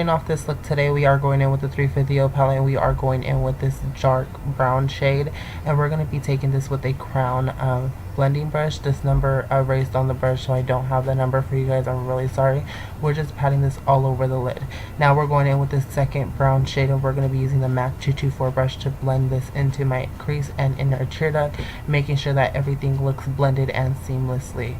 starting off this look today, we are going in with the 350 palette, and we are going in with this dark brown shade, and we're going to be taking this with a crown blending brush. This number erased on the brush, so I don't have the number for you guys. I'm really sorry. We're just patting this all over the lid. Now we're going in with this second brown shade, and we're going to be using the MAC 224 brush to blend this into my crease and inner tear duct, making sure that everything looks blended and seamlessly.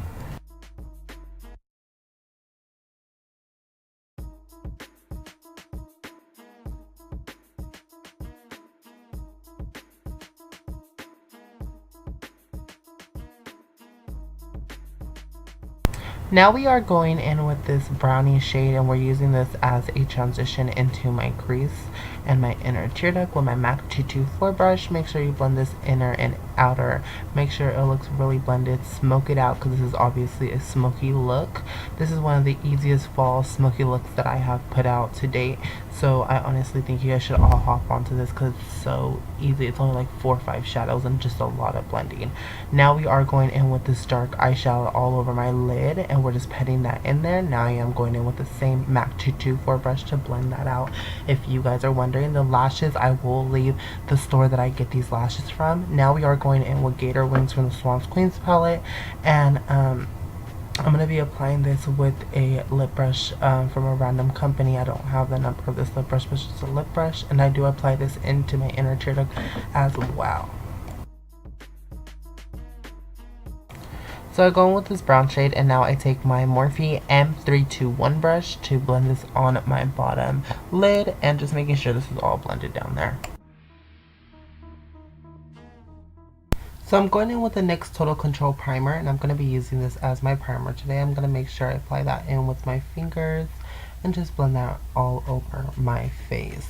Now we are going in with this brownie shade, and we're using this as a transition into my crease and my inner tear duct with my MAC 224 brush. Make sure you blend this inner and outer. Make sure it looks really blended. Smoke it out because this is obviously a smoky look. This is one of the easiest fall smoky looks that I have put out to date. So I honestly think you guys should all hop onto this because it's so easy. It's only like 4 or 5 shadows and just a lot of blending. Now we are going in with this dark eyeshadow all over my lid, and we're just petting that in there. Now I am going in with the same MAC 224 brush to blend that out. If you guys are wondering, the lashes, I will leave the store that I get these lashes from. Now we are going in with Gator Wings from the Swamps Queens palette, and I'm going to be applying this with a lip brush from a random company. I don't have the number of this lip brush, but it's just a lip brush, and I do apply this into my inner tear duct as well. So I go in with this brown shade, and now I take my Morphe M321 brush to blend this on my bottom lid, and just making sure this is all blended down there. So I'm going in with the NYX Total Control Primer, and I'm going to be using this as my primer today. I'm going to make sure I apply that in with my fingers and just blend that all over my face.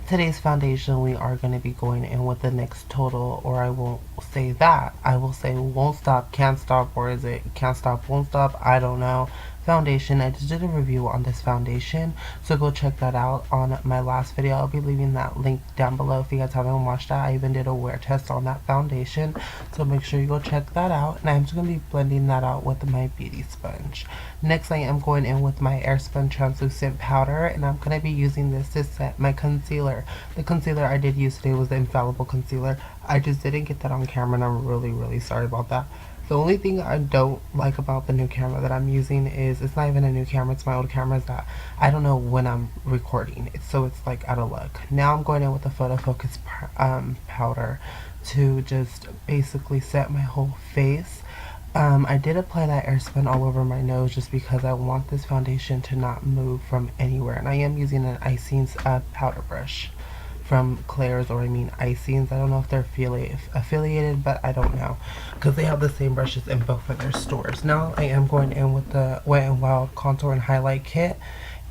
Today's foundation, we are going to be going in with the NYX Total, or I won't say that. I will say Won't Stop, Can't Stop, or is it Can't Stop, Won't Stop? I don't know. Foundation. I just did a review on this foundation, so go check that out on my last video. I'll be leaving that link down below if you guys haven't watched that. I even did a wear test on that foundation, so make sure you go check that out. And I'm just going to be blending that out with my beauty sponge. Next, I am going in with my Airspun translucent powder, and I'm going to be using this to set my concealer. The concealer I did use today was the Infallible concealer. I just didn't get that on camera, and I'm really sorry about that. The only thing I don't like about the new camera that I'm using is it's not even a new camera, it's my old camera, is that I don't know when I'm recording. So it's like out of luck. Now I'm going in with the Photo Focus powder to just basically set my whole face. I did apply that Airspun all over my nose just because I want this foundation to not move from anywhere. And I am using an Icings powder brush from Claire's, or I mean Icings. I don't know if they're affiliated, but I don't know because they have the same brushes in both of their stores. Now I am going in with the Wet n Wild contour and highlight kit,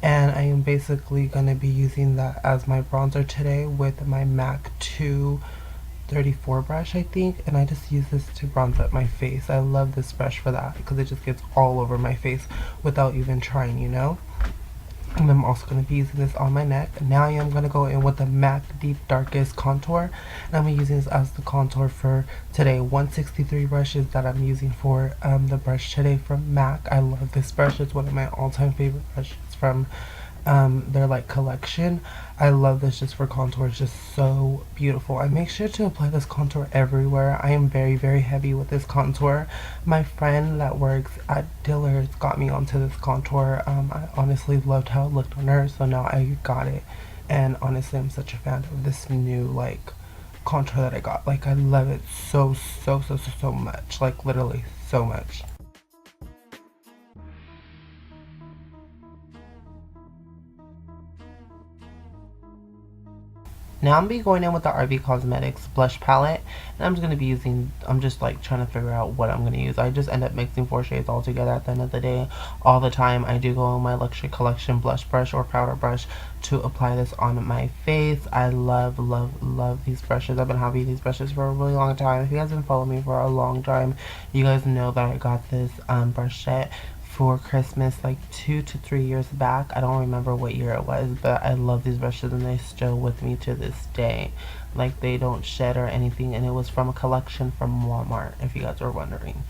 and I am basically going to be using that as my bronzer today with my MAC 234 brush, I think, and I just use this to bronze up my face. I love this brush for that because it just gets all over my face without even trying, you know. And I'm also going to be using this on my neck. Now I am going to go in with the MAC Deep Darkest Contour. And I'm using this as the contour for today. 163 brushes that I'm using for the brush today from MAC. I love this brush. It's one of my all-time favorite brushes from their like collection. I love this just for contour. It's just so beautiful. I make sure to apply this contour everywhere. I am very heavy with this contour. My friend that works at Dillard's got me onto this contour. I honestly loved how it looked on her, so now I got it, and honestly I'm such a fan of this new like contour that I got. Like I love it so much, like literally so much. Now I'm going to be going in with the RB Cosmetics blush palette, and I'm just going to be using, I'm just like trying to figure out what I'm going to use. I just end up mixing 4 shades all together at the end of the day. All the time I do go in my Luxury Collection blush brush or powder brush to apply this on my face. I love these brushes. I've been having these brushes for a really long time. If you guys have been following me for a long time, you guys know that I got this brush set for Christmas like 2 to 3 years back. I don't remember what year it was, but I love these brushes and they're still with me to this day. Like they don't shed or anything, and it was from a collection from Walmart, if you guys are wondering.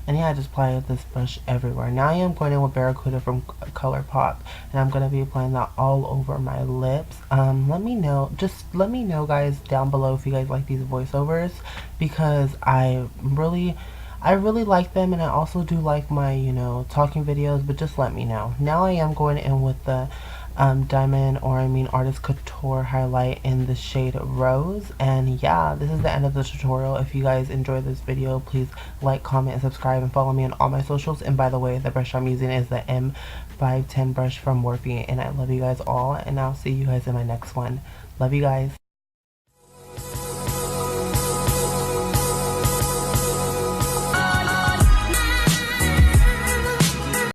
And yeah, I just apply this brush everywhere. Now I am going in with Barracuda from ColourPop, and I'm going to be applying that all over my lips. Let me know, just let me know guys down below if you guys like these voiceovers, because I really like them, and I also do like my, you know, talking videos, but just let me know. Now I am going in with the Diamond, or I mean Artist Couture highlight in the shade Rose. And yeah, this is the end of the tutorial. If you guys enjoyed this video, please like, comment, and subscribe, and follow me on all my socials. And by the way, the brush I'm using is the M510 brush from Morphe, and I love you guys all, and I'll see you guys in my next one. Love you guys.